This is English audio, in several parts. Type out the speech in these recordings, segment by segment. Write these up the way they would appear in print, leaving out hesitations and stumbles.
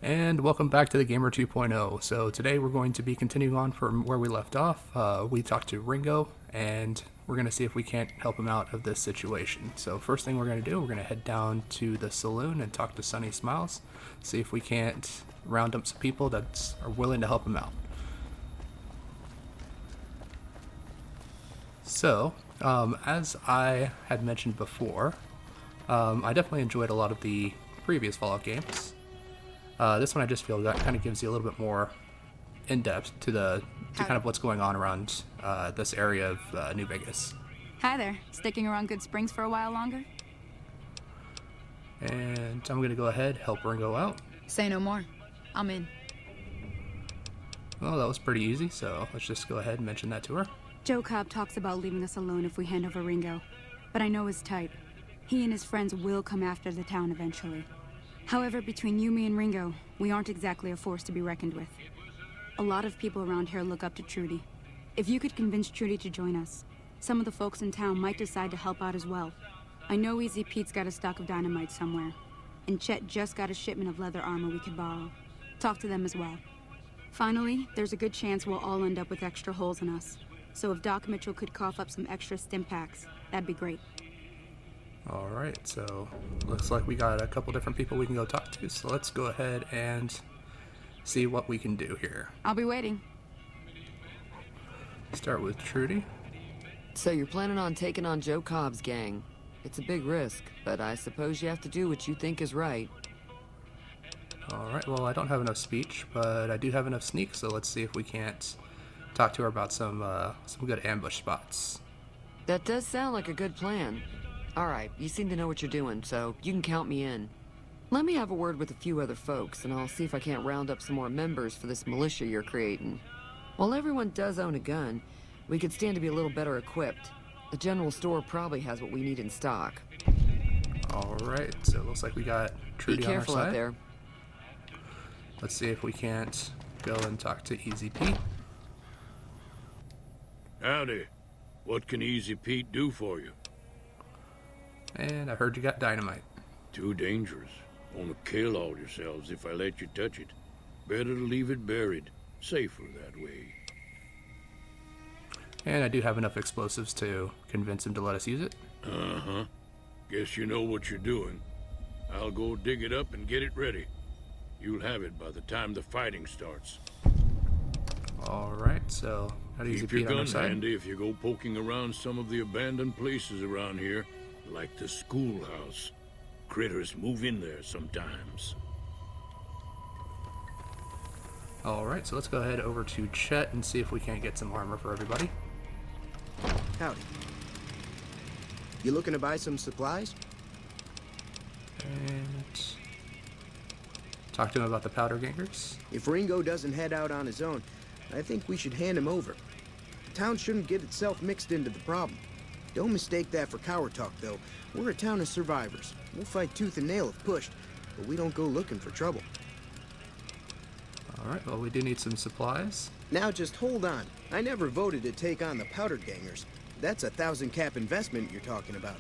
And welcome back to the Gamer 2.0. So today we're going to be continuing on from where we left off. We talked to Ringo, and we're going to see if we can't help him out of this situation. So first thing we're going to do, we're going to head down to the saloon and talk to Sunny Smiles, see if we can't round up some people that are willing to help him out. So, as I had mentioned before, I definitely enjoyed a lot of the previous Fallout games. This one I just feel that kind of gives you a little bit more in depth to kind of what's going on around this area of New Vegas. Hi there. Sticking around Good Springs for a while longer? And I'm gonna go ahead, help Ringo out. Say no more. I'm in. Well, that was pretty easy, so let's just go ahead and mention that to her. Joe Cobb talks about leaving us alone if we hand over Ringo, but I know his type. He and his friends will come after the town eventually. However, between you, me, and Ringo, we aren't exactly a force to be reckoned with. A lot of people around here look up to Trudy. If you could convince Trudy to join us, some of the folks in town might decide to help out as well. I know Easy Pete's got a stock of dynamite somewhere, and Chet just got a shipment of leather armor we could borrow. Talk to them as well. Finally, there's a good chance we'll all end up with extra holes in us. So if Doc Mitchell could cough up some extra stim packs, that'd be great. Alright, so looks like we got a couple different people we can go talk to, so let's go ahead and see what we can do here. I'll be waiting. Start with Trudy. So you're planning on taking on Joe Cobb's gang. It's a big risk, but I suppose you have to do what you think is right. Alright, well, I don't have enough speech, but I do have enough sneak, so let's see if we can't talk to her about some good ambush spots. That does sound like a good plan. Alright, you seem to know what you're doing, so you can count me in. Let me have a word with a few other folks, and I'll see if I can't round up some more members for this militia you're creating. While everyone does own a gun, we could stand to be a little better equipped. The general store probably has what we need in stock. Alright, so it looks like we got Trudy Be careful on our side. out there. Let's see if we can't go and talk to Easy Pete. Howdy. What can Easy Pete do for you? And I heard you got dynamite. Too dangerous. Wanna kill all yourselves if I let you touch it. Better to leave it buried. Safer that way. And I do have enough explosives to convince him to let us use it. Uh-huh. Guess you know what you're doing. I'll go dig it up and get it ready. You'll have it by the time the fighting starts. Alright, so got Easy Keep your Pete on our gun side. handy if you go poking around some of the abandoned places around here, like the schoolhouse. Critters move in there sometimes. Alright, so let's go ahead over to Chet and see if we can't get some armor for everybody. Howdy. You looking to buy some supplies? And talk to him about the powder gangers. If Ringo doesn't head out on his own, I think we should hand him over. The town shouldn't get itself mixed into the problem. Don't mistake that for coward talk, though. We're a town of survivors. We'll fight tooth and nail if pushed, but we don't go looking for trouble. Alright, well, we do need some supplies. Now just hold on. I never voted to take on the powder gangers. That's a 1,000 cap investment you're talking about.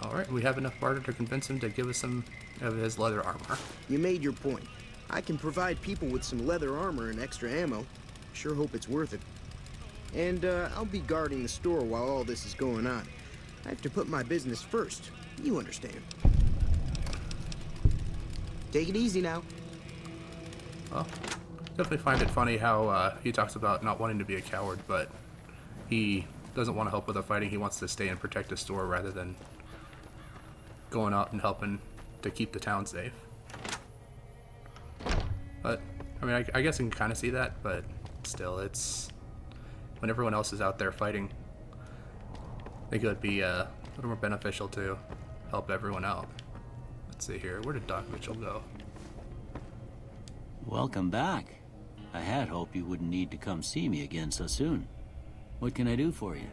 Alright, we have enough barter to convince him to give us some of his leather armor. You made your point. I can provide people with some leather armor and extra ammo. Sure hope it's worth it. And I'll be guarding the store while all this is going on. I have to put my business first. You understand. Take it easy now. Well, definitely find it funny how he talks about not wanting to be a coward, but he doesn't want to help with the fighting. He wants to stay and protect his store rather than going out and helping to keep the town safe. But, I mean, I guess I can kind of see that, but still, it's... when everyone else is out there fighting, I think it would be a little more beneficial to help everyone out. Let's see here. Where did Doc Mitchell go? Welcome back. I had hoped you wouldn't need to come see me again so soon. What can I do for you?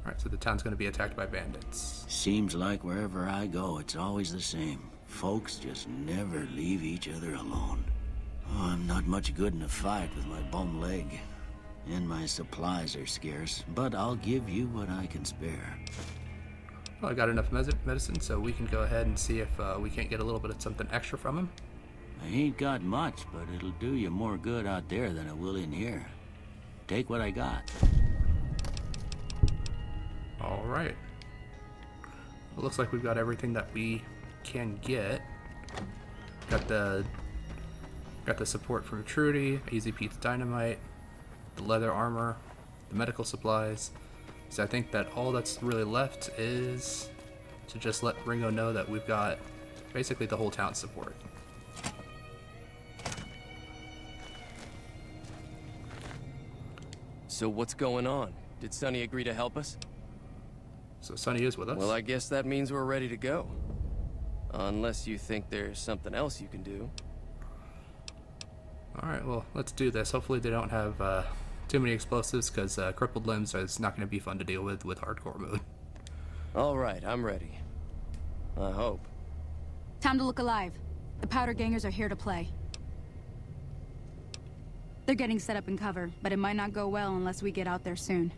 Alright, so the town's going to be attacked by bandits. Seems like wherever I go, it's always the same. Folks just never leave each other alone. Oh, I'm not much good in a fight with my bum leg. And my supplies are scarce, but I'll give you what I can spare. Well, I got enough medicine, so we can go ahead and see if we can't get a little bit of something extra from him. I ain't got much, but it'll do you more good out there than it will in here. Take what I got. All right. It looks like we've got everything that we can get. Got the support from Trudy, Easy Pete's dynamite, the leather armor, the medical supplies. So I think that all that's really left is to just let Ringo know that we've got basically the whole town's support. So what's going on? Did Sonny agree to help us? So Sonny is with us. Well, I guess that means we're ready to go. Unless you think there's something else you can do. Alright, well, let's do this. Hopefully they don't have too many explosives, because crippled limbs is not going to be fun to deal with hardcore mode. Alright, I'm ready. I hope. Time to look alive. The powder gangers are here to play. They're getting set up in cover, but it might not go well unless we get out there soon.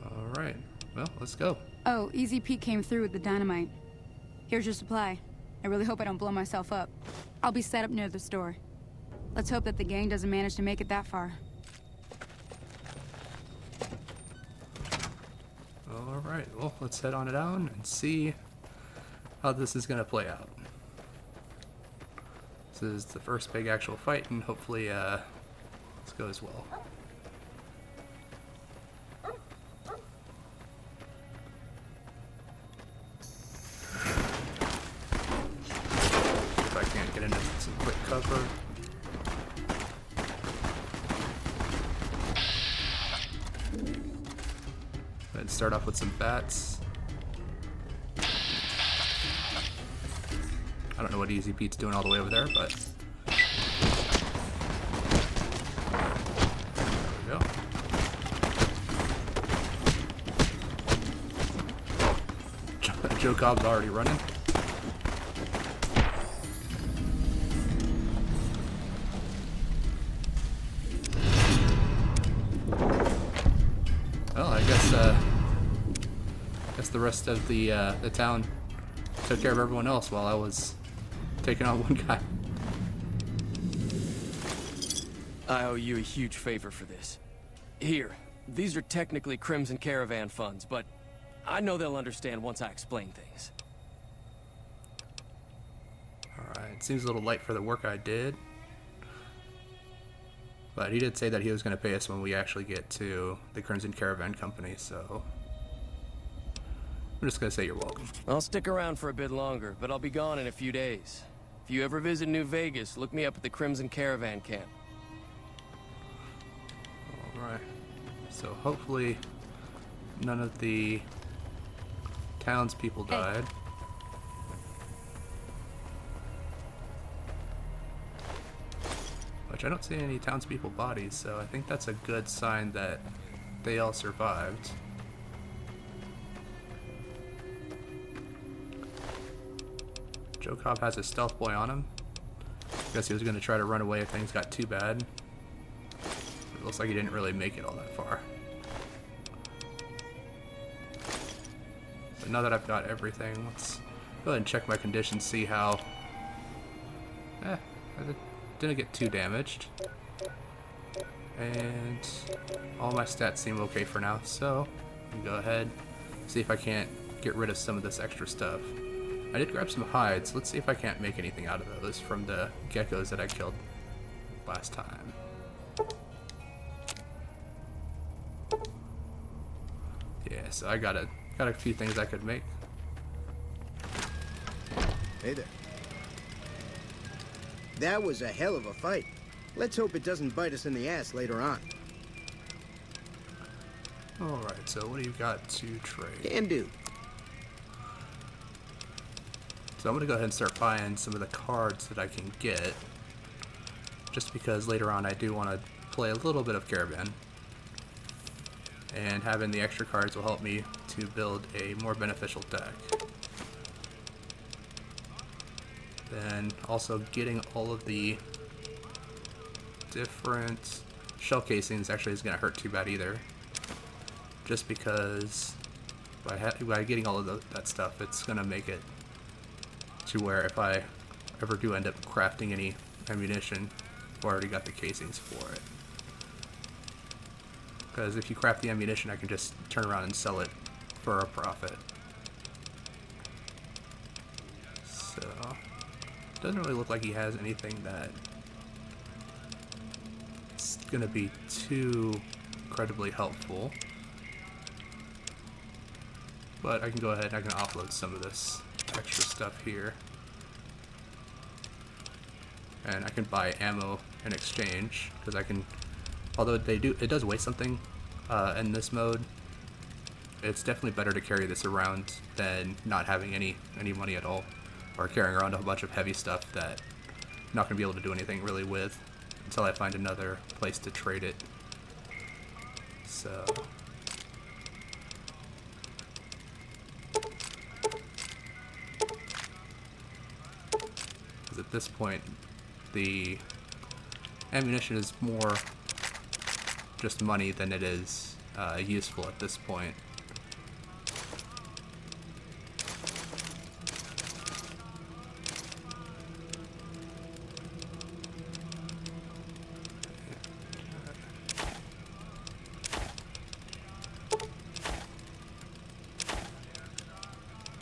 Alright, well, let's go. Oh, Easy Pete came through with the dynamite. Here's your supply. I really hope I don't blow myself up. I'll be set up near the store. Let's hope that the gang doesn't manage to make it that far. Alright, well, let's head on down and see how this is going to play out. This is the first big actual fight, and hopefully this goes well. If I can't get into some quick cover. Let's start off with some bats. I don't know what Easy Pete's doing all the way over there, but there we go. Joe Cobb's already running. Well, I guess the rest of the town took care of everyone else while I was taking on one guy. I owe you a huge favor for this. Here, these are technically Crimson Caravan funds, but I know they'll understand once I explain things. Alright, seems a little light for the work I did. But he did say that he was going to pay us when we actually get to the Crimson Caravan Company, so I'm just going to say you're welcome. I'll stick around for a bit longer, but I'll be gone in a few days. If you ever visit New Vegas, look me up at the Crimson Caravan camp. Alright, so hopefully none of the townspeople died. Which I don't see any townspeople bodies, so I think that's a good sign that they all survived. Joe Cobb has a stealth boy on him. Guess he was going to try to run away if things got too bad. It looks like he didn't really make it all that far. But now that I've got everything, let's go ahead and check my conditions, see how... I didn't get too damaged. And all my stats seem okay for now, so I can go ahead, see if I can't get rid of some of this extra stuff. I did grab some hides. Let's see if I can't make anything out of those from the geckos that I killed last time. Yeah, so I got a few things I could make. Hey there. That was a hell of a fight. Let's hope it doesn't bite us in the ass later on. Alright, so what do you got to trade? Can do. So I'm going to go ahead and start buying some of the cards that I can get. Just because later on I do want to play a little bit of Caravan. And having the extra cards will help me to build a more beneficial deck. Then also getting all of the different shell casings actually isn't going to hurt too bad either. Just because By getting all of that stuff, it's gonna make it to where if I ever do end up crafting any ammunition, I've already got the casings for it. Because if you craft the ammunition, I can just turn around and sell it for a profit. So, doesn't really look like he has anything that it's gonna be too incredibly helpful. But I can go ahead and I can offload some of this extra stuff here. And I can buy ammo in exchange, because I can, although it does weigh something in this mode, it's definitely better to carry this around than not having any money at all, or carrying around a bunch of heavy stuff that I'm not going to be able to do anything really with until I find another place to trade it. So at this point, the ammunition is more just money than it is useful at this point.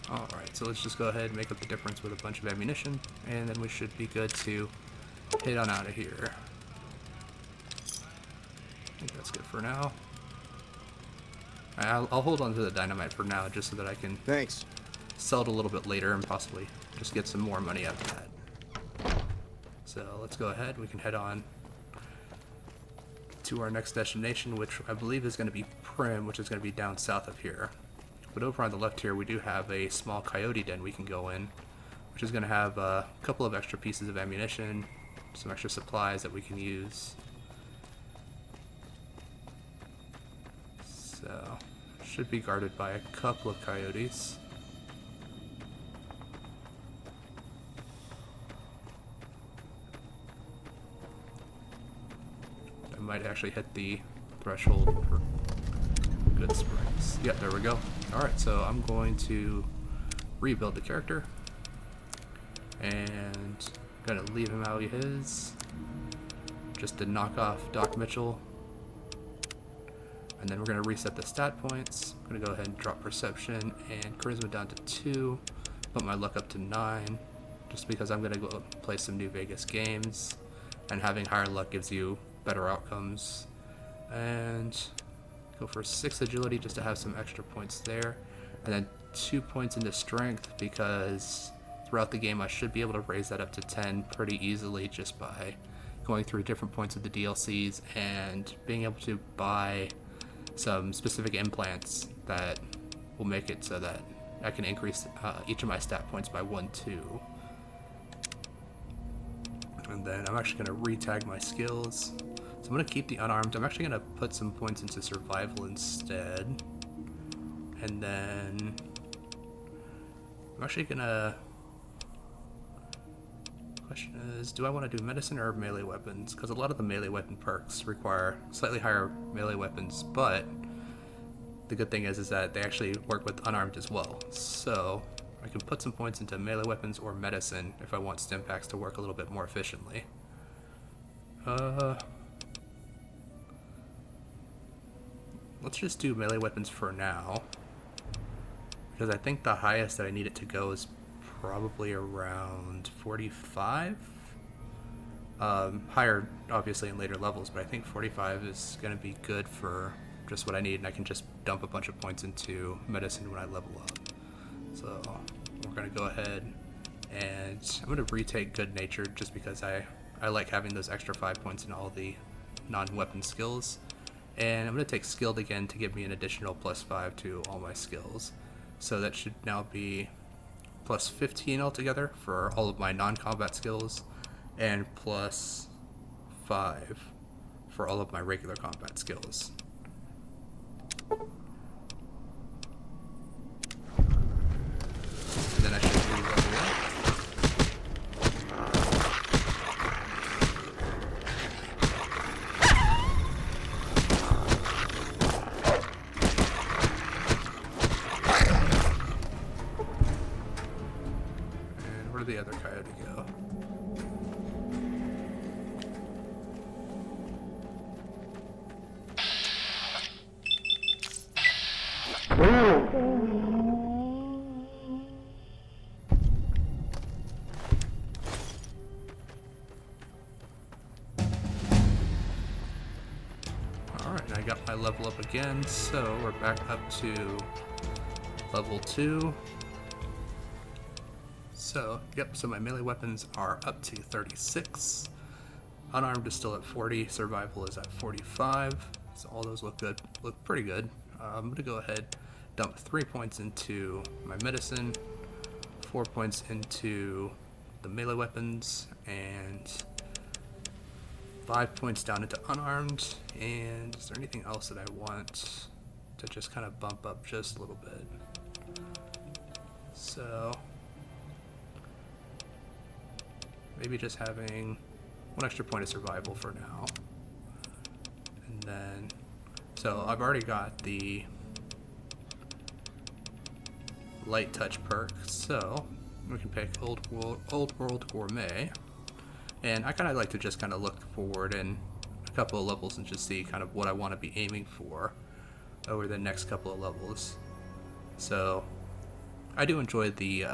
Alright, so let's just go ahead and make up the difference with a bunch of ammunition, and then we should be good to head on out of here. I think that's good for now. I'll hold on to the dynamite for now, just so that I can Thanks. sell it a little bit later and possibly just get some more money out of that. So let's go ahead, we can head on to our next destination, which I believe is going to be Primm, which is going to be down south of here. But over on the left here, we do have a small coyote den we can go in, which is going to have a couple of extra pieces of ammunition, some extra supplies that we can use. So, should be guarded by a couple of coyotes. I might actually hit the threshold for good springs. Yep, there we go. Alright, so I'm going to rebuild the character. And gonna leave him how he is. Just to knock off Doc Mitchell. And then we're gonna reset the stat points. I'm gonna go ahead and drop perception and charisma down to 2. Put my luck up to 9. Just because I'm gonna go play some New Vegas games. And having higher luck gives you better outcomes. And go for 6 agility just to have some extra points there, and then 2 points into strength, because throughout the game I should be able to raise that up to 10 pretty easily just by going through different points of the DLCs and being able to buy some specific implants that will make it so that I can increase each of my stat points by 1, 2. And then I'm actually going to re-tag my skills. So I'm going to keep the unarmed. I'm actually going to put some points into survival instead. And then I'm actually going to... Question is, do I want to do medicine or melee weapons? Because a lot of the melee weapon perks require slightly higher melee weapons, but the good thing is that they actually work with unarmed as well. So I can put some points into melee weapons or medicine if I want stim packs to work a little bit more efficiently. Let's just do melee weapons for now, because I think the highest that I need it to go is probably around 45. Higher, obviously, in later levels, but I think 45 is going to be good for just what I need, and I can just dump a bunch of points into medicine when I level up. So we're going to go ahead, and I'm going to retake Good Natured just because I like having those extra 5 points in all the non-weapon skills. And I'm going to take Skilled again to give me an additional +5 to all my skills. So that should now be +15 altogether for all of my non-combat skills, and +5 for all of my regular combat skills. And then I should re-level up. Where'd the other coyote go? Alright, I got my level up again, so we're back up to level 2. So, yep, so my melee weapons are up to 36. Unarmed is still at 40, survival is at 45. So all those look good, look pretty good. I'm gonna go ahead, dump 3 points into my medicine, 4 points into the melee weapons, and 5 points down into unarmed. And is there anything else that I want to just kind of bump up just a little bit? So maybe just having 1 extra point of survival for now. And then, so I've already got the light touch perk, so we can pick Old World Gourmet. And I kind of like to just kind of look forward in a couple of levels and just see kind of what I want to be aiming for over the next couple of levels. So I do enjoy the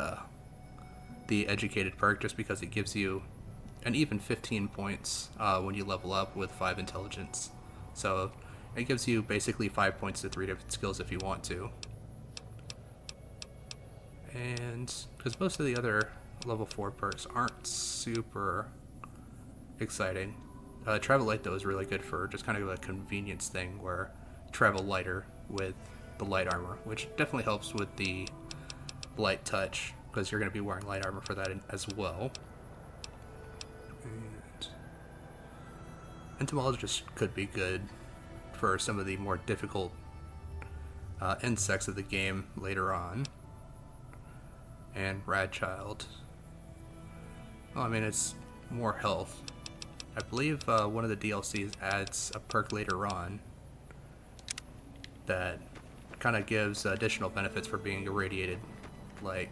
educated perk just because it gives you an even 15 points when you level up with 5 intelligence. So it gives you basically 5 points to 3 different skills if you want to. And because most of the other level 4 perks aren't super exciting. Travel light though is really good for just kind of a convenience thing where travel lighter with the light armor, which definitely helps with the light touch because you're going to be wearing light armor for that as well. And entomologist could be good for some of the more difficult insects of the game later on. And Radchild, well, I mean, it's more health. I believe one of the DLCs adds a perk later on that kind of gives additional benefits for being irradiated like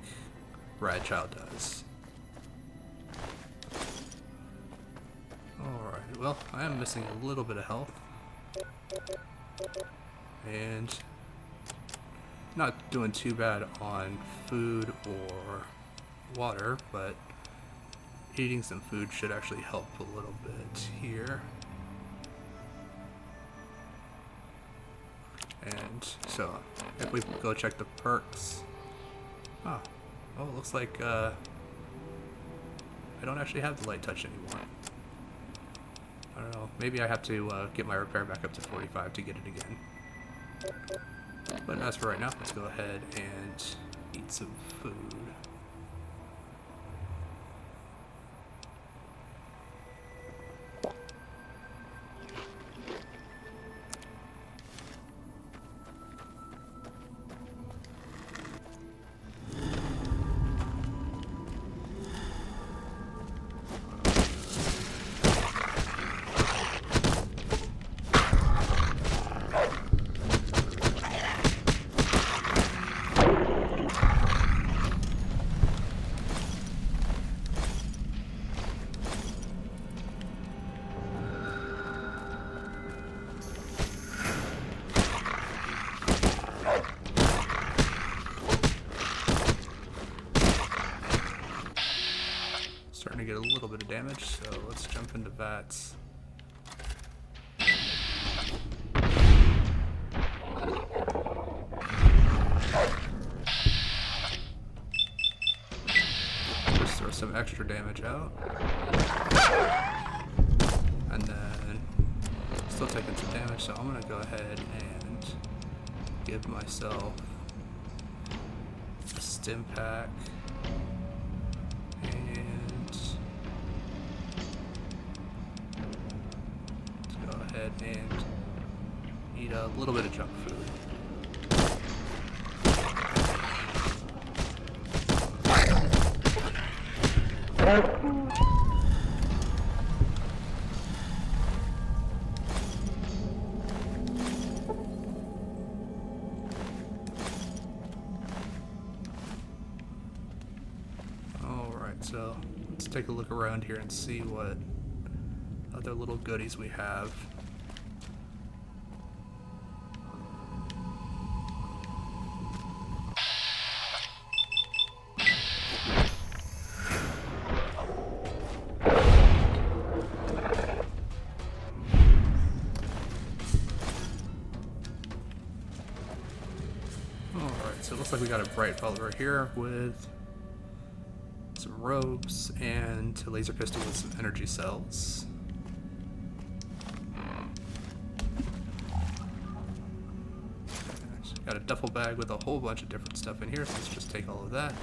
Radchild does. Alright, well, I am missing a little bit of health. And not doing too bad on food or water, but eating some food should actually help a little bit here. And so, if we go check the perks. Oh, it looks like I don't actually have the light touch anymore. I don't know, maybe I have to get my repair back up to 45 to get it again. But as for right now, let's go ahead and eat some food. Starting to get a little bit of damage, so let's jump into bats. Just throw some extra damage out. And then still taking some damage, so I'm gonna go ahead and give myself a stim pack. And eat a little bit of junk food. Alright, Alright, so let's take a look around here and see what other little goodies we have. Alright, so it looks like we got a bright follower here with some robes and a laser pistol with some energy cells. Got a duffel bag with a whole bunch of different stuff in here, so let's just take all of that.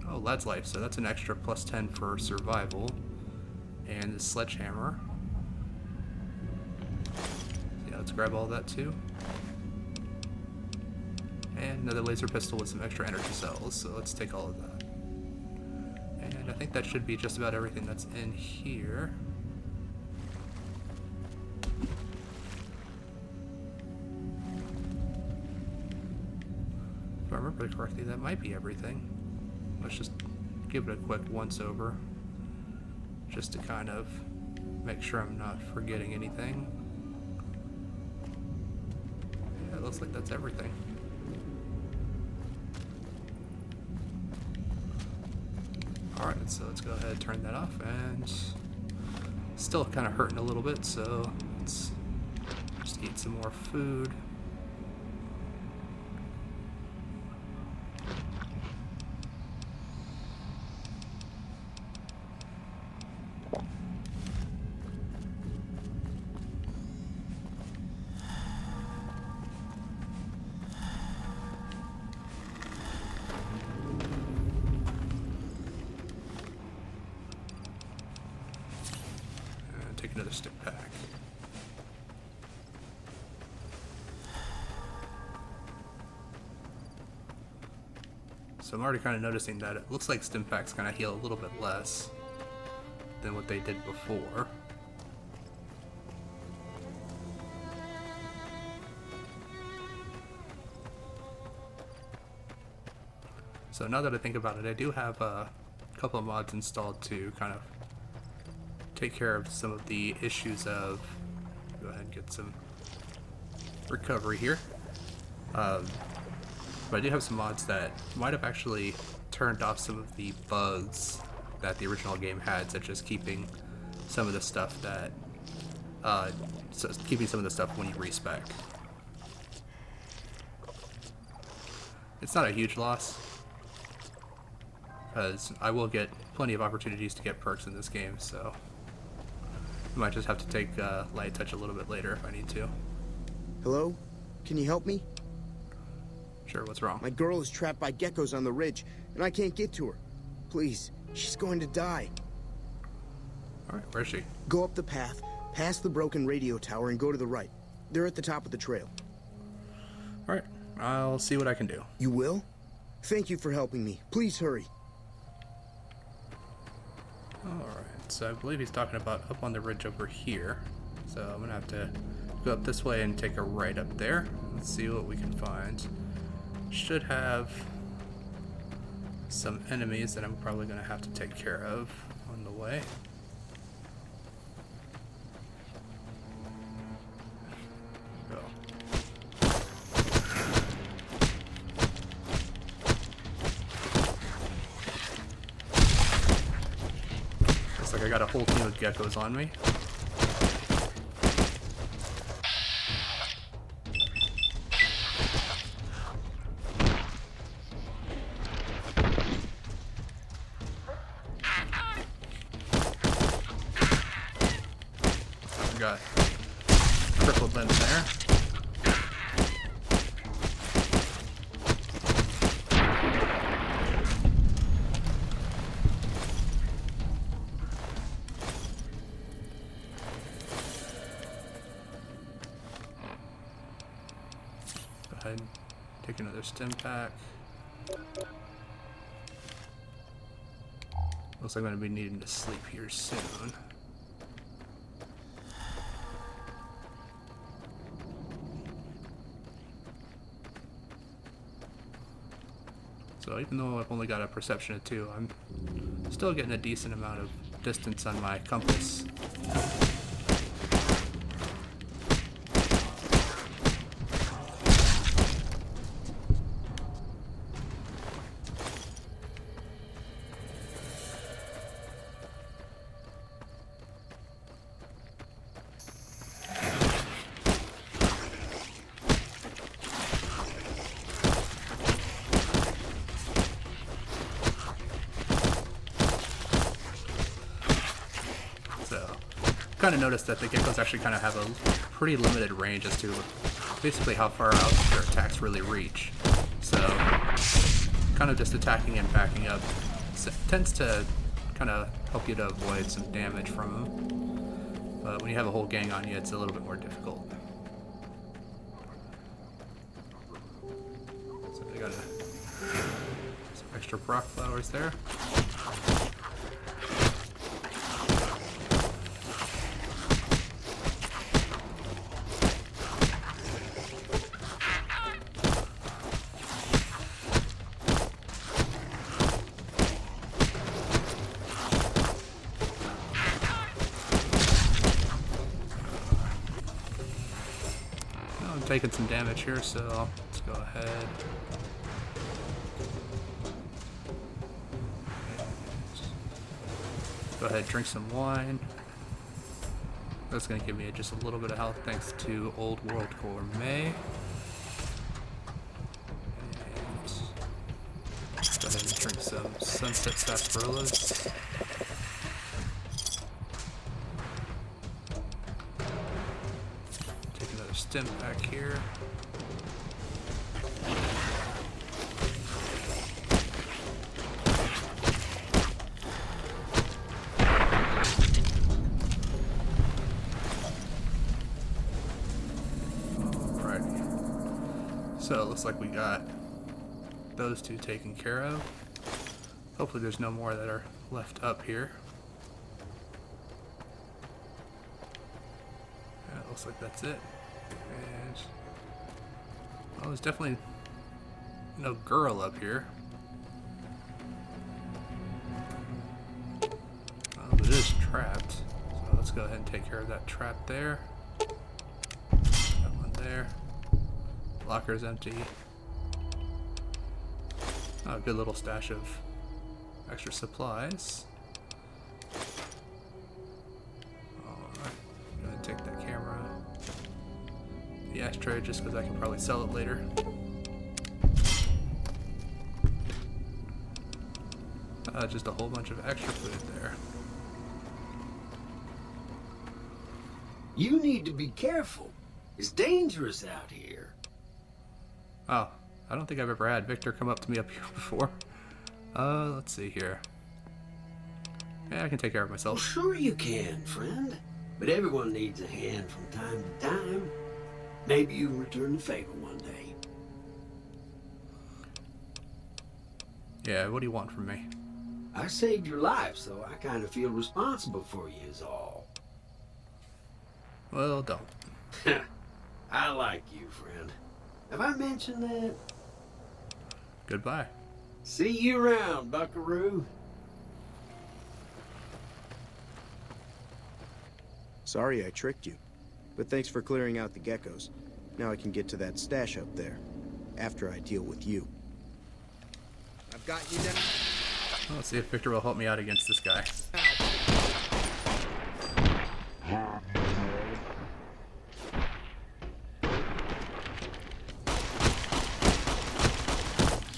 Oh, Lad's Life, so that's an extra plus 10 for survival. And the sledgehammer. Yeah, let's grab all that too. And another laser pistol with some extra energy cells, so let's take all of that. And I think that should be just about everything that's in here. If I remember correctly, that might be everything. Let's just give it a quick once over, just to kind of make sure I'm not forgetting anything. Yeah, it looks like that's everything. Alright, so let's go ahead and turn that off, and still kind of hurting a little bit, so let's just eat some more food. Take another stick pack. So I'm already kind of noticing that it looks like stim packs kind of heal a little bit less than what they did before. So now that I think about it, I do have a couple of mods installed to kind of take care of some of the issues of, go ahead and get some recovery here. But I do have some mods that might have actually turned off some of the bugs that the original game had, such as keeping some of the stuff that, keeping some of the stuff when you respec. It's not a huge loss, because I will get plenty of opportunities to get perks in this game, so I might just have to take light touch a little bit later if I need to. Hello? Can you help me? Sure, what's wrong? My girl is trapped by geckos on the ridge, and I can't get to her. Please, she's going to die. Alright, where is she? Go up the path, past the broken radio tower, and go to the right. They're at the top of the trail. Alright, I'll see what I can do. You will? Thank you for helping me. Please hurry. Alright, so I believe he's talking about up on the ridge over here. So I'm gonna have to go up this way and take a right up there. Let's see what we can find. Should have some enemies that I'm probably gonna have to take care of on the way. Go. Looks like I got a whole team of geckos on me. Got crippled them there. Go ahead and take another stim pack. Looks like I'm going to be needing to sleep here soon. So So even though I've only got a perception of 2, I'm still getting a decent amount of distance on my compass. Kind of noticed that the geckos actually kind of have a pretty limited range as to basically how far out their attacks really reach. So kind of just attacking and backing up tends to kind of help you to avoid some damage from them. But when you have a whole gang on you, it's a little bit more difficult. So we got some extra Brock flowers there. Taking some damage here, so let's go ahead. Go ahead, drink some wine. That's going to give me just a little bit of health thanks to Old World Gourmet. And go ahead and drink some Sunset Sarsaparillas. Stim back here. Alrighty. So it looks like we got those 2 taken care of. Hopefully there's no more that are left up here. Yeah, it looks like that's it. And well, there's definitely no girl up here. But it is trapped. So let's go ahead and take care of that trap there. That one there. Locker's empty. Oh, a good little stash of extra supplies. Alright, go ahead and take that camera. The ashtray just because I can probably sell it later. Just a whole bunch of extra food there. You need to be careful. It's dangerous out here. Oh, I don't think I've ever had Victor come up to me up here before. Let's see here. Yeah, I can take care of Well, myself. sure you can, friend. But everyone needs a hand from time to time. Maybe you can return the favor one day. Yeah, what do you want from me? I saved your life, so I kind of feel responsible for you is all. Well, don't. I like you, friend. Have I mentioned that? Goodbye. See you around, buckaroo. Sorry I tricked you, but thanks for clearing out the geckos. Now I can get to that stash up there, after I deal with you. I've got you now. Well, let's see if Victor will help me out against this guy.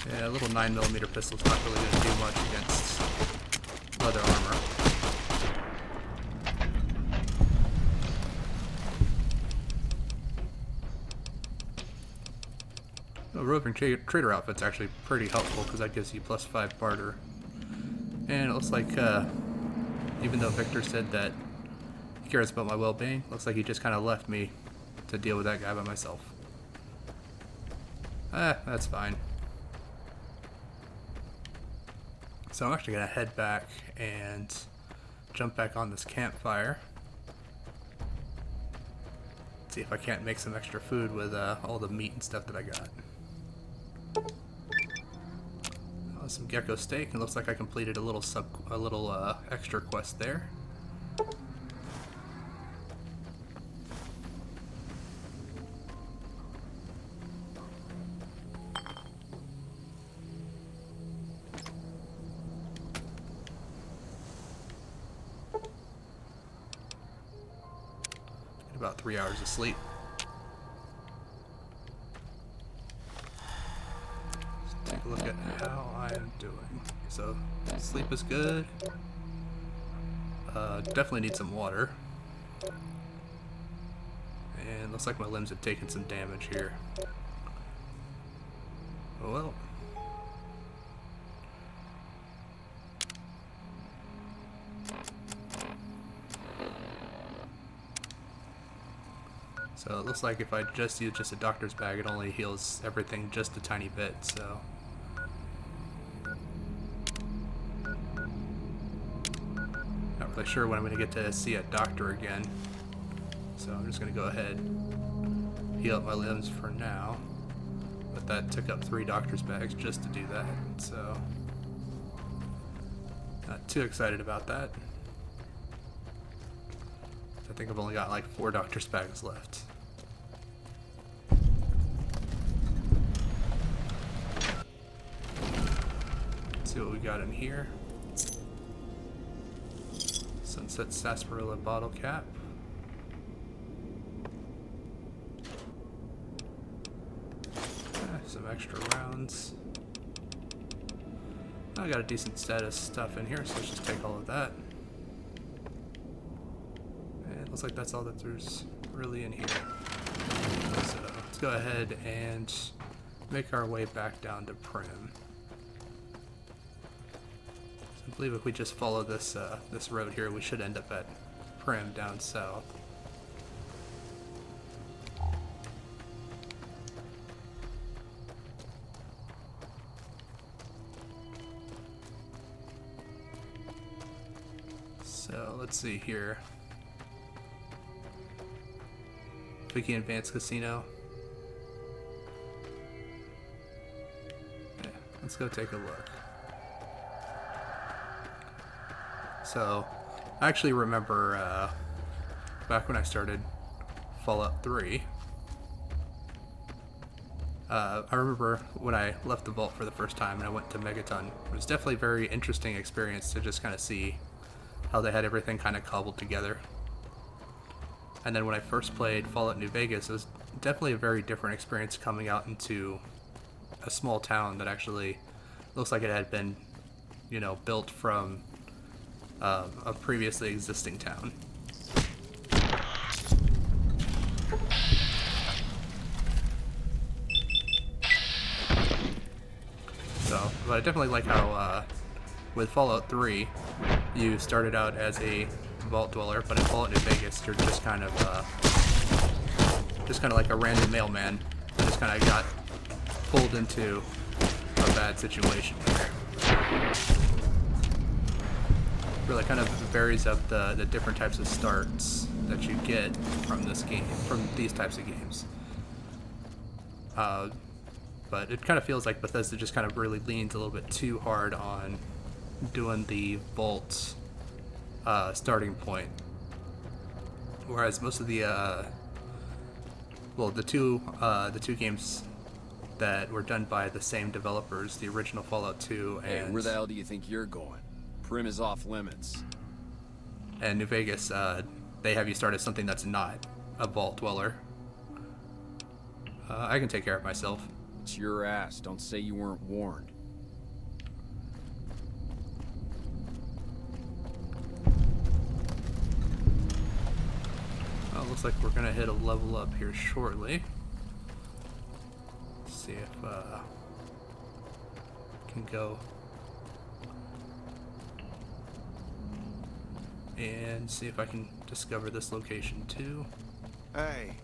Yeah, a little 9mm pistol's not really going to do much against leather armor. The roving trader outfit's actually pretty helpful because that gives you +5 barter. And it looks like, even though Victor said that he cares about my well-being, looks like he just kind of left me to deal with that guy by myself. That's fine. So I'm actually going to head back and jump back on this campfire. See if I can't make some extra food with all the meat and stuff that I got. Some gecko steak, and looks like I completed a little extra quest there. Get about 3 hours of sleep. Take a look at how I am doing. So, sleep is good. Definitely need some water. And looks like my limbs have taken some damage here. Oh well. So it looks like if I just use just a doctor's bag, it only heals everything just a tiny bit, so... Not really sure when I'm going to get to see a doctor again. So I'm just going to go ahead and heal up my limbs for now. But that took up 3 doctor's bags just to do that, so... Not too excited about that. I think I've only got like 4 doctor's bags left. Let's see what we got in here. Sunset sarsaparilla bottle cap. Some extra rounds. I got a decent set of stuff in here, so let's just take all of that. And it looks like that's all that there's really in here. So let's go ahead and make our way back down to Primm. I believe if we just follow this this road here, we should end up at Primm down south. So let's see here. Vicky Advanced Casino. Yeah, let's go take a look. So, I actually remember back when I started Fallout 3. I remember when I left the vault for the first time and I went to Megaton. It was definitely a very interesting experience to just kind of see how they had everything kind of cobbled together. And then when I first played Fallout New Vegas, it was definitely a very different experience coming out into a small town that actually looks like it had been, you know, built from a previously existing town. So, but I definitely like how with Fallout 3, you started out as a vault dweller, but in Fallout New Vegas, you're just kind of like a random mailman that just kind of got pulled into a bad situation. Really kind of varies up the different types of starts that you get from this game, from these types of games. But it kind of feels like Bethesda just kind of really leans a little bit too hard on doing the vault starting point, whereas most of the the two games that were done by the same developers, the original Fallout 2 and Hey, where the hell do you think you're going? Primm is off limits. and New Vegas, they have you start as something that's not a vault dweller. I can take care of myself. It's your ass. Don't say you weren't warned. Well, looks like we're gonna hit a level up here shortly. Let's see if can go and see if I can discover this location too. Hey.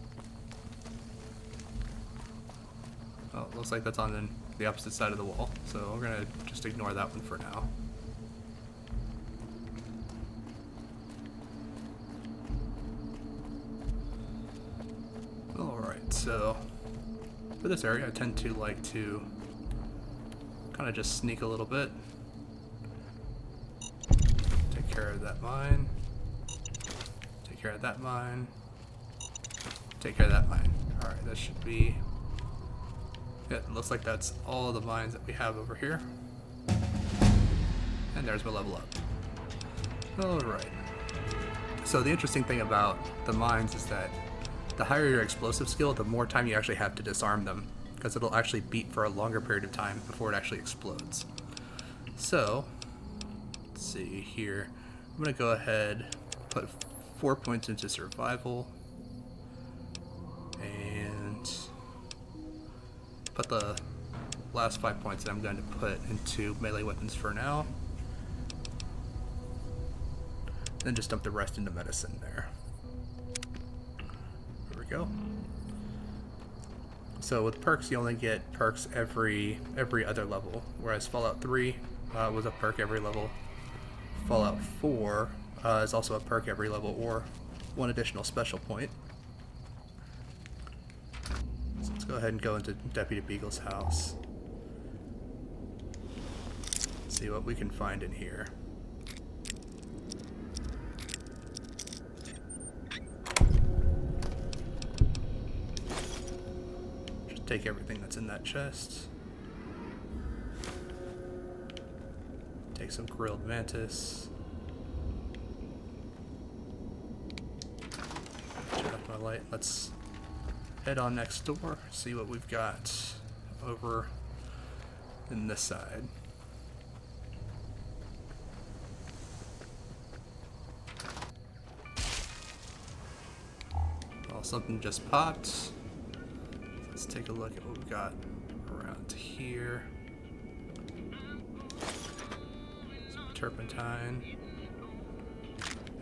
Oh, looks like that's on the opposite side of the wall, so we're gonna just ignore that one for now. Alright, so for this area I tend to like to kind of just sneak a little bit. Take care of that mine. Take care of that mine. Take care of that mine. Alright, that should be... Yeah, it looks like that's all the mines that we have over here. And there's my level up. Alright. So the interesting thing about the mines is that the higher your explosive skill, the more time you actually have to disarm them, because it'll actually beat for a longer period of time before it actually explodes. So, let's see here. I'm going to go ahead, put 4 points into survival, and put the last 5 points that I'm going to put into melee weapons for now. Then just dump the rest into medicine there. There we go. So with perks, you only get perks every other level, whereas Fallout 3 was a perk every level. Fallout 4 is also a perk every level, or one additional special point. So let's go ahead and go into Deputy Beagle's house. See what we can find in here. Take everything that's in that chest. Take some grilled mantis. Turn off my light. Let's head on next door, see what we've got over in this side. Well, something just popped. Let's take a look at what we've got around here. Some turpentine,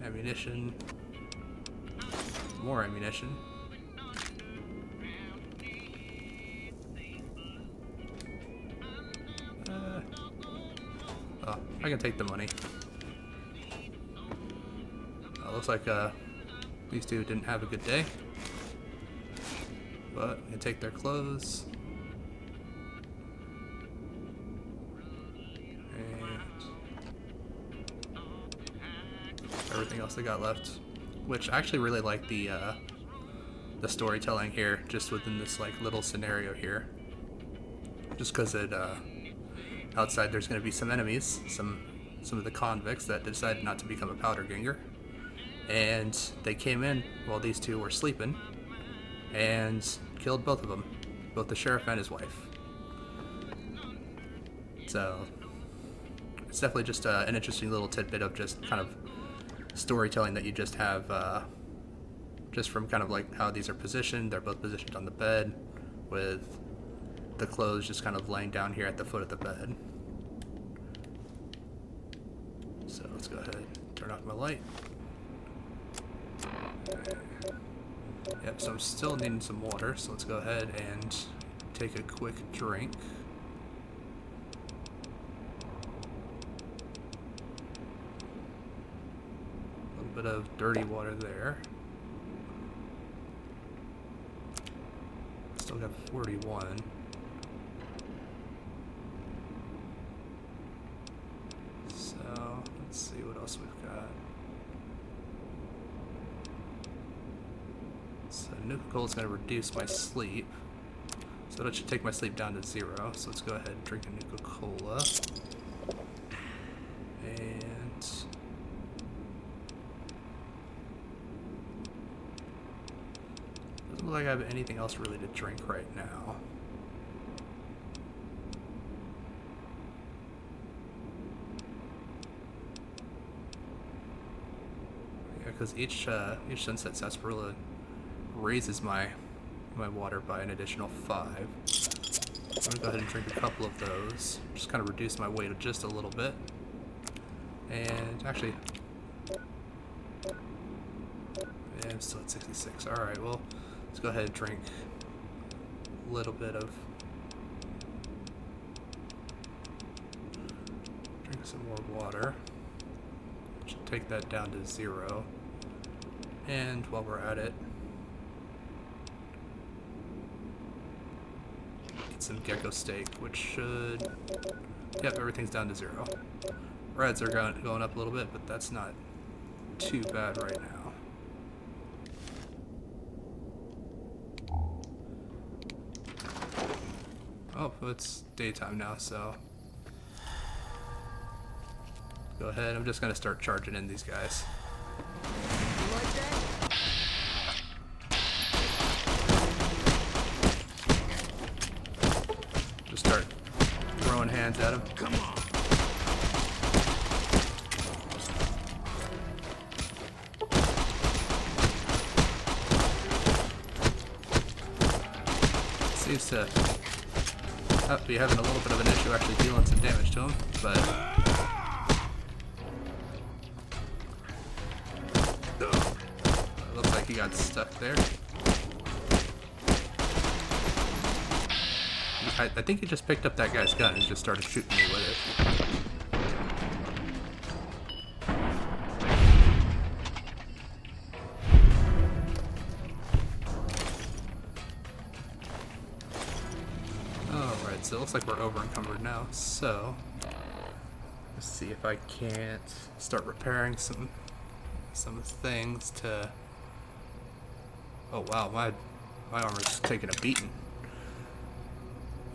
ammunition, more ammunition. Oh, I can take the money. Looks like these two didn't have a good day. But I can take their clothes. And everything else they got left. Which I actually really like the storytelling here, just within this like little scenario here. Just because it outside there's going to be some enemies, some of the convicts that decided not to become a powder ganger, and they came in while these two were sleeping. And killed both of them, both the sheriff and his wife. So it's definitely just an interesting little tidbit of just kind of storytelling that you just have just from kind of like how these are positioned. They're both positioned on the bed with the clothes just kind of laying down here at the foot of the bed. So let's go ahead and turn off my light. Yep, so I'm still needing some water, so let's go ahead and take a quick drink. A little bit of dirty water there. Still got 41. So, let's see what else we've got. So Nuka-Cola is going to reduce my sleep. So that should take my sleep down to 0. So let's go ahead and drink a Nuka-Cola. And doesn't look like I have anything else really to drink right now. Yeah, because each sunset sarsaparilla raises my water by an additional 5. I'm gonna go ahead and drink a couple of those. Just kind of reduce my weight just a little bit. And actually, yeah, I'm still at 66. All right, well, let's go ahead and drink a little bit of. Drink some more water. Should take that down to 0. And while we're at it, get some gecko steak, which should... Yep, everything's down to 0. Reds are going up a little bit, but that's not too bad right now. Oh, it's daytime now, so... Go ahead, I'm just gonna start charging in these guys. Just start throwing hands at him. Come on. Seems to be having a little bit of an issue actually dealing some damage to him, but looks like he got stuck there. I think he just picked up that guy's gun and just started shooting me with it. Alright, so it looks like we're over encumbered now, so let's see if I can't start repairing some things to... Oh wow, my armor's taking a beating.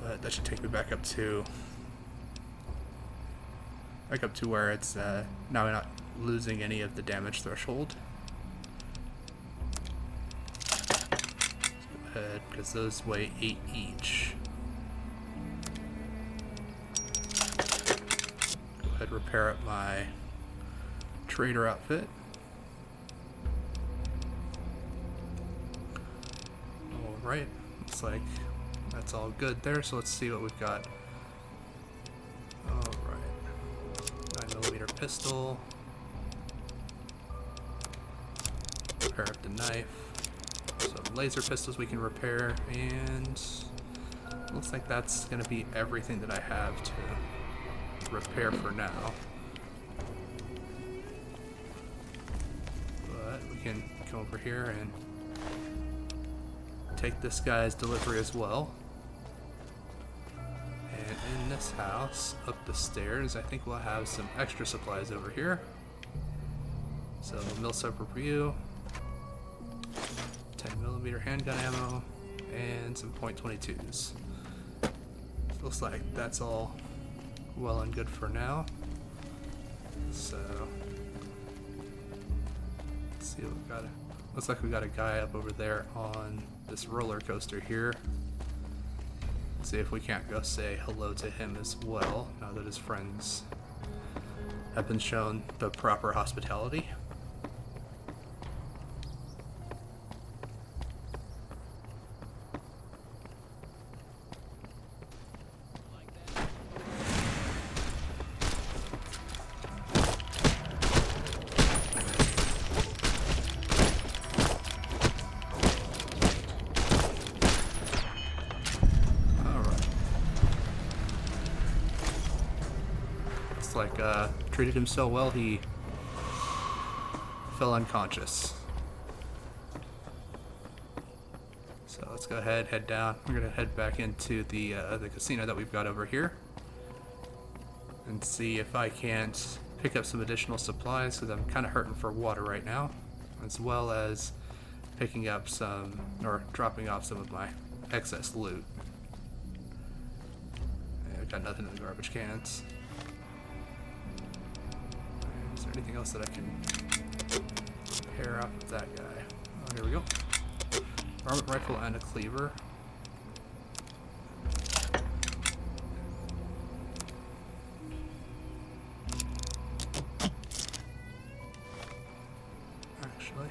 But that should take me back up to where it's now I'm not losing any of the damage threshold. Let's go ahead, because those weigh 8 each. Go ahead, repair up my trader outfit. Alright, looks like that's all good there, so let's see what we've got. Alright. 9mm pistol. Repair up the knife. Some laser pistols we can repair, and looks like that's going to be everything that I have to repair for now. But we can come over here and take this guy's delivery as well. And in this house, up the stairs, I think we'll have some extra supplies over here. So, mil-sub review, 10mm handgun ammo, and some .22s. Looks like that's all well and good for now. So, let's see what we've got. Looks like we got a guy up over there on this roller coaster here. See if we can't go say hello to him as well, now that his friends have been shown the proper hospitality. Treated him so well he fell unconscious. So let's go ahead, head down. We're gonna head back into the casino that we've got over here and see if I can't pick up some additional supplies, because I'm kind of hurting for water right now, as well as picking up some, or dropping off some of my excess loot. I've got nothing in the garbage cans. Is there anything else that I can pair up with that guy? Oh, here we go. Varmint rifle and a cleaver. Actually,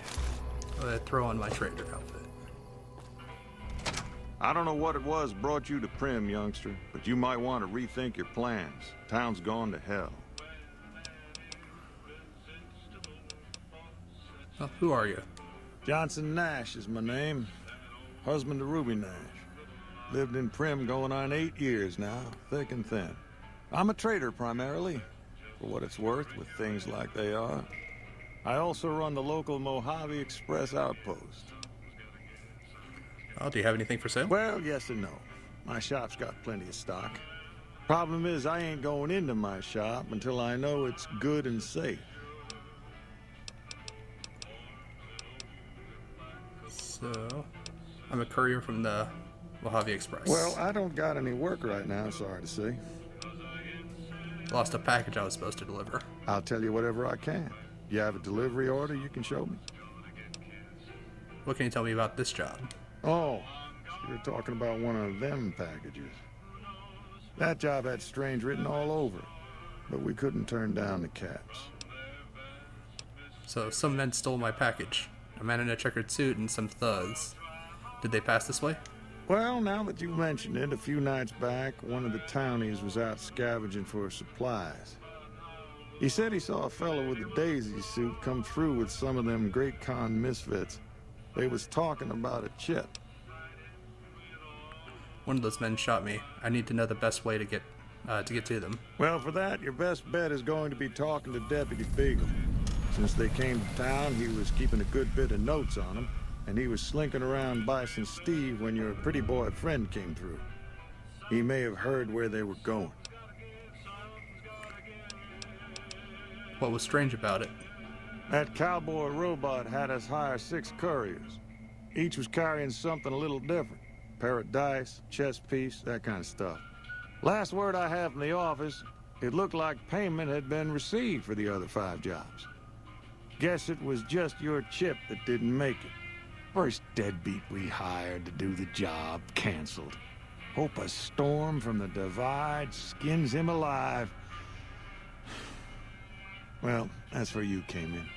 I'm gonna throw on my trader outfit. I don't know what it was brought you to Primm, youngster, but you might want to rethink your plans. Town's gone to hell. Well, who are you? Johnson Nash is my name. Husband to Ruby Nash. Lived in Primm going on 8 years now, thick and thin. I'm a trader primarily, for what it's worth with things like they are. I also run the local Mojave Express outpost. Oh, do you have anything for sale? Well, yes and no. My shop's got plenty of stock. Problem is, I ain't going into my shop until I know it's good and safe. So, I'm a courier from the Mojave Express. Well, I don't got any work right now, sorry to say. Lost a package I was supposed to deliver. I'll tell you whatever I can. You have a delivery order you can show me? What can you tell me about this job? Oh, so you're talking about one of them packages. That job had Strange written all over it, but we couldn't turn down the caps. So, some men stole my package. A man in a checkered suit and some thugs. Did they pass this way? Well, now that you mentioned it, a few nights back, one of the townies was out scavenging for supplies. He said he saw a fellow with a daisy suit come through with some of them Great Khan misfits. They was talking about a chip. One of those men shot me. I need to know the best way to get to them. Well, for that, your best bet is going to be talking to Deputy Beagle. Since they came to town, he was keeping a good bit of notes on them, and he was slinking around Bison Steve when your pretty boy friend came through. He may have heard where they were going. What was strange about it? That cowboy robot had us hire 6 couriers. Each was carrying something a little different. Pair of dice, chess piece, that kind of stuff. Last word I have from the office, it looked like payment had been received for the other 5 jobs. Guess it was just your chip that didn't make it. First deadbeat we hired to do the job canceled. Hope a storm from the divide skins him alive. Well, that's where you came in.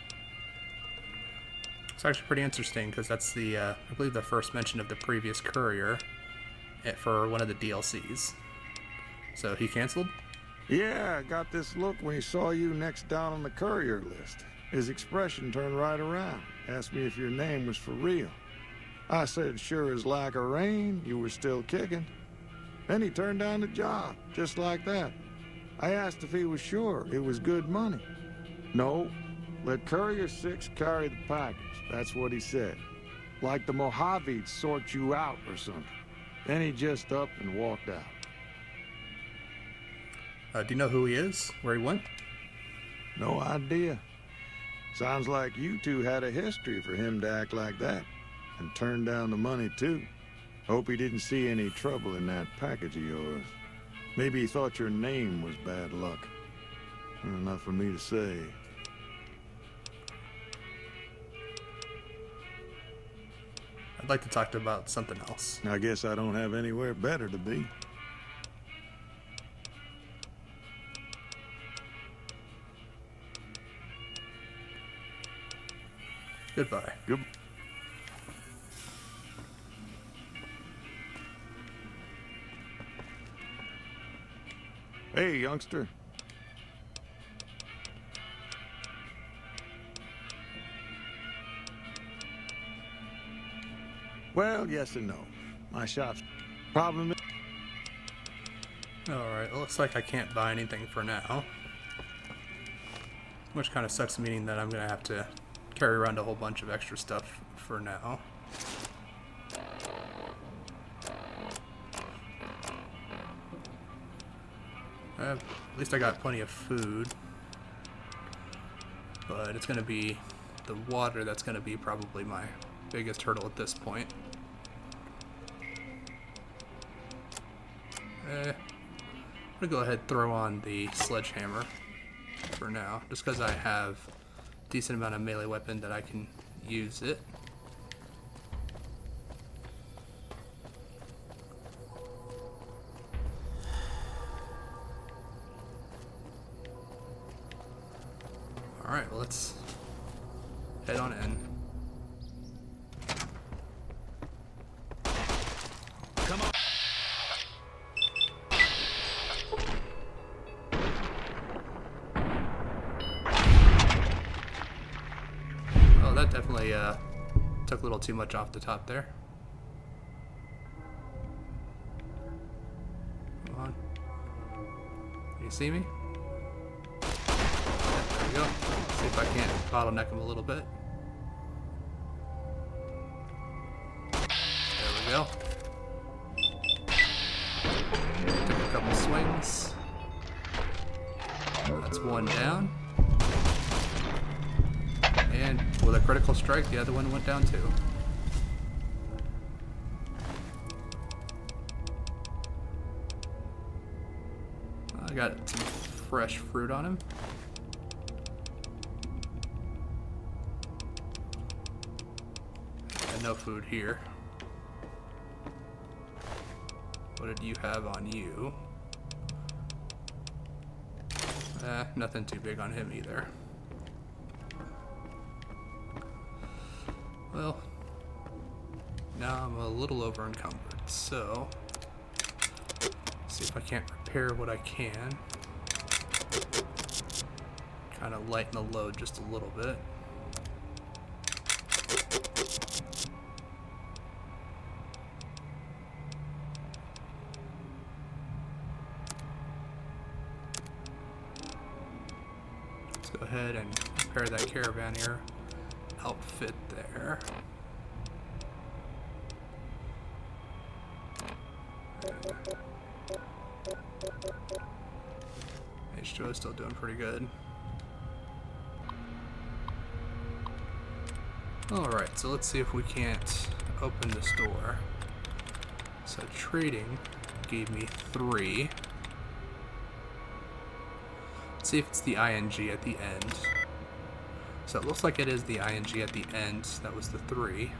It's actually pretty interesting because that's the, I believe, the first mention of the previous courier for one of the DLCs. So he canceled? Yeah, I got this look when he saw you next down on the courier list. His expression turned right around. Asked me if your name was for real. I said, sure as like a rain, you were still kicking. Then he turned down the job, just like that. I asked if he was sure it was good money. No, let Courier 6 carry the package. That's what he said. Like the Mojave'd sort you out or something. Then he just up and walked out. Do you know who he is? Where he went? No idea. Sounds like you two had a history for him to act like that. And turn down the money, too. Hope he didn't see any trouble in that package of yours. Maybe he thought your name was bad luck. Enough for me to say. I'd like to talk to about something else. I guess I don't have anywhere better to be. Goodbye. Good. Hey, youngster. Well, yes and no. My shop's problem is... Alright, looks like I can't buy anything for now. Which kind of sucks, meaning that I'm going to have to carry around a whole bunch of extra stuff for now. At least I got plenty of food. But it's going to be the water that's going to be probably my biggest hurdle at this point. I'm going to go ahead and throw on the sledgehammer for now, just because I have a decent amount of melee weapon that I can use it. Alright, well, let's head on in. Come on. Oh, that definitely took a little too much off the top there. Come on. Can you see me? There we go. See if I can't bottleneck him a little bit. There we go. Took a couple swings. That's one down. And with a critical strike, the other one went down too. I got some fresh fruit on him. And no food here. What did you have on you? Nothing too big on him either. Well, now I'm a little over encumbered, so see if I can't repair what I can. Kind of lighten the load just a little bit. Let's go ahead and repair that caravan here. Outfit there. H2O is still doing pretty good. Alright, so let's see if we can't open this door. So trading gave me 3. Let's see if it's the ING at the end. So it looks like it is the ING at the end. That was the 3.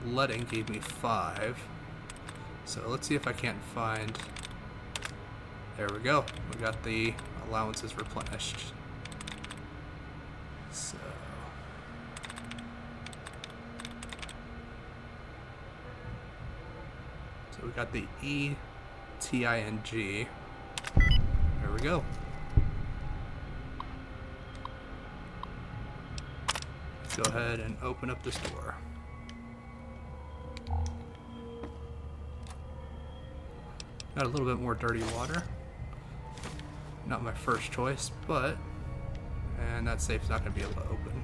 Letting gave me 5. So let's see if I can't find... There we go. We got the allowances replenished. So... we got the ETING. There we go. Let's go ahead and open up this door. Got a little bit more dirty water. Not my first choice, but... And that safe's not going to be able to open.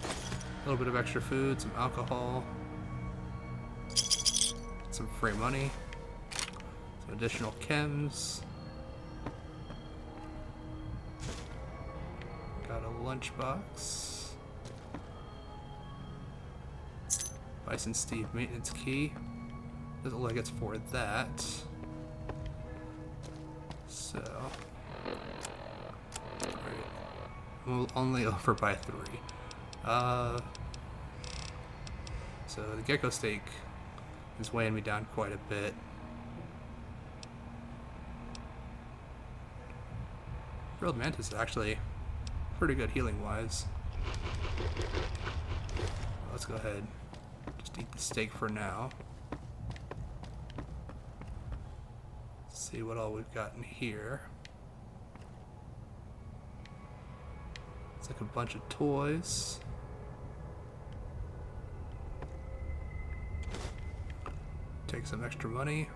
A little bit of extra food, some alcohol. Some free money. Some additional chems. Got a lunchbox. Bison Steed maintenance key. Doesn't look like it's for that. So... We'll only over by 3. So the gecko steak is weighing me down quite a bit. Grilled mantis is actually pretty good healing wise. Let's go ahead. Just eat the steak for now. See what all we've got in here. It's like a bunch of toys. Take some extra money.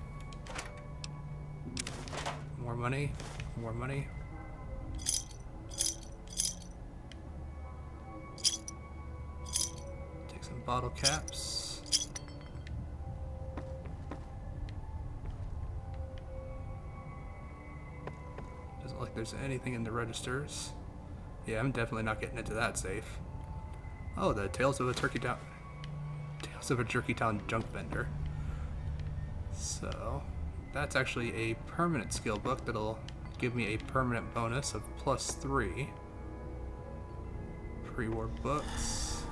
More money. More money. Take some bottle caps. Doesn't look like there's anything in the registers. Yeah, I'm definitely not getting into that safe. Oh, the Tales of a Jerky Town junk vendor. So, that's actually a permanent skill book that'll give me a permanent bonus of +3. Pre-war books.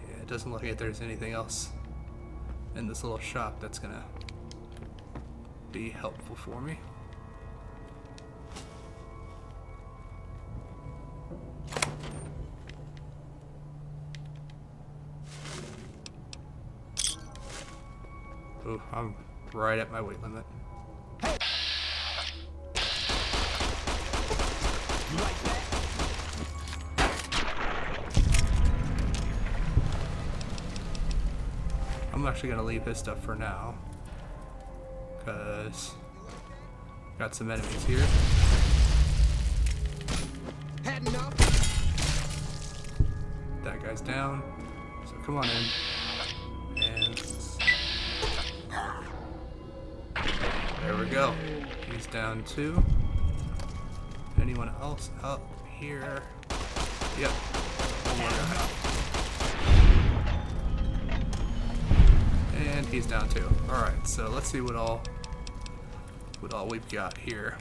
Yeah, it doesn't look like there's anything else in this little shop that's gonna be helpful for me. Ooh, I'm right at my weight limit. Hey. You like that? I'm actually gonna leave his stuff for now, cause got some enemies here. Heading up. That guy's down. So come on in. There we go. He's down 2. Anyone else up here? Yep. One more guy. And he's down 2. Alright, so let's see what all we've got here.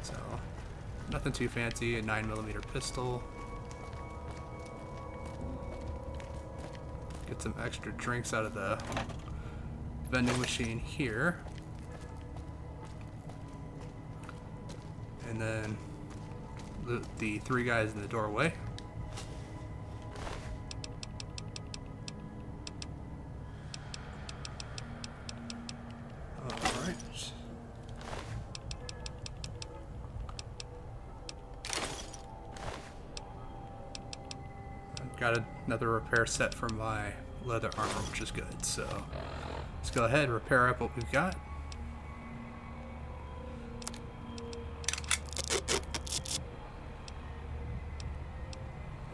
So, nothing too fancy. A 9mm pistol. Get some extra drinks out of the vending machine here. And then the 3 guys in the doorway. Alright. I've got another repair set for my leather armor, which is good. So let's go ahead and repair up what we've got.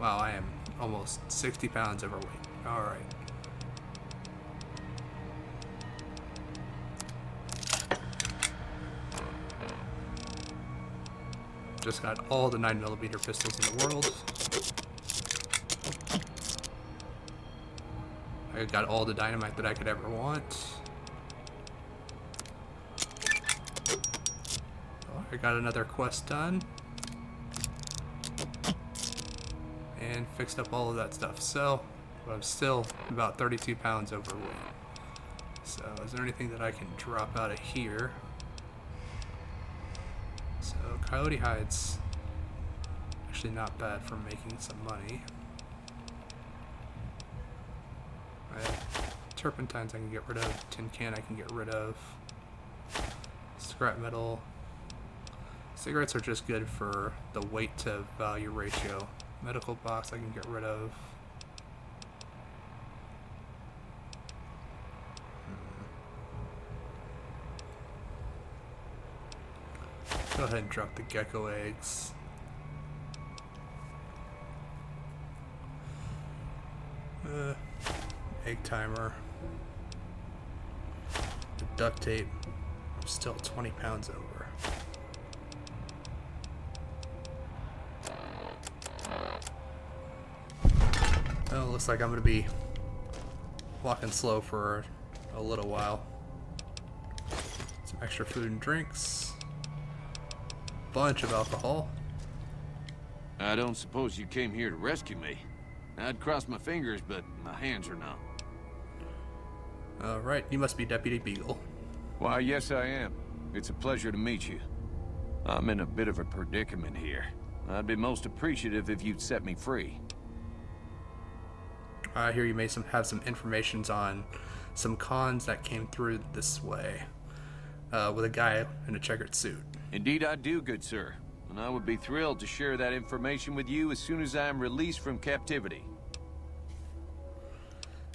Wow, I am almost 60 pounds overweight. Alright. Just got all the 9mm pistols in the world. I got all the dynamite that I could ever want. Oh, I got another quest done. And fixed up all of that stuff. So, but I'm still about 32 pounds overweight. So, is there anything that I can drop out of here? So, coyote hides actually not bad for making some money. Turpentines I can get rid of. Tin can I can get rid of. Scrap metal. Cigarettes are just good for the weight to value ratio. Medical box I can get rid of. Go ahead and drop the gecko eggs. Egg timer. The duct tape. I'm still 20 pounds over. Well, looks like I'm gonna be walking slow for a little while. Some extra food and drinks. Bunch of alcohol. I don't suppose you came here to rescue me. I'd cross my fingers, but my hands are numb. Alright, you must be Deputy Beagle. Why, yes I am. It's a pleasure to meet you. I'm in a bit of a predicament here. I'd be most appreciative if you'd set me free. I hear you may have some information on some cons that came through this way. With a guy in a checkered suit. Indeed I do, good sir. And I would be thrilled to share that information with you as soon as I am released from captivity.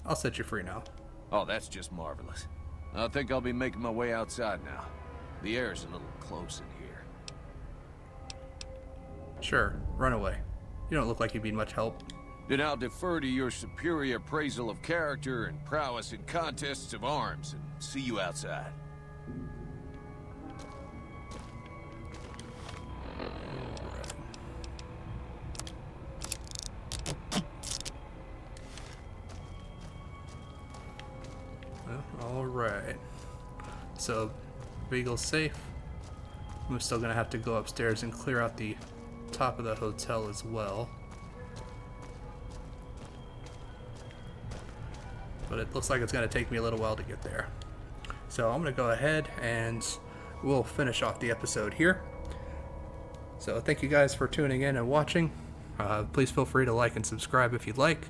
I'll set you free now. Oh, that's just marvelous. I think I'll be making my way outside now. The air's a little close in here. Sure, run away. You don't look like you'd be much help. Then I'll defer to your superior appraisal of character and prowess in contests of arms, and see you outside. Alright. So, Beagle's safe. I'm still gonna have to go upstairs and clear out the top of the hotel as well. But it looks like it's gonna take me a little while to get there. So I'm gonna go ahead and we'll finish off the episode here. So thank you guys for tuning in and watching. Please feel free to like and subscribe if you'd like.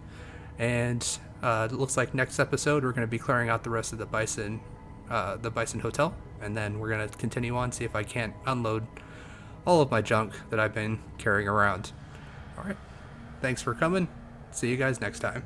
And it looks like next episode we're going to be clearing out the rest of the Bison Hotel, and then we're going to continue on, see if I can't unload all of my junk that I've been carrying around. All right, thanks for coming. See you guys next time.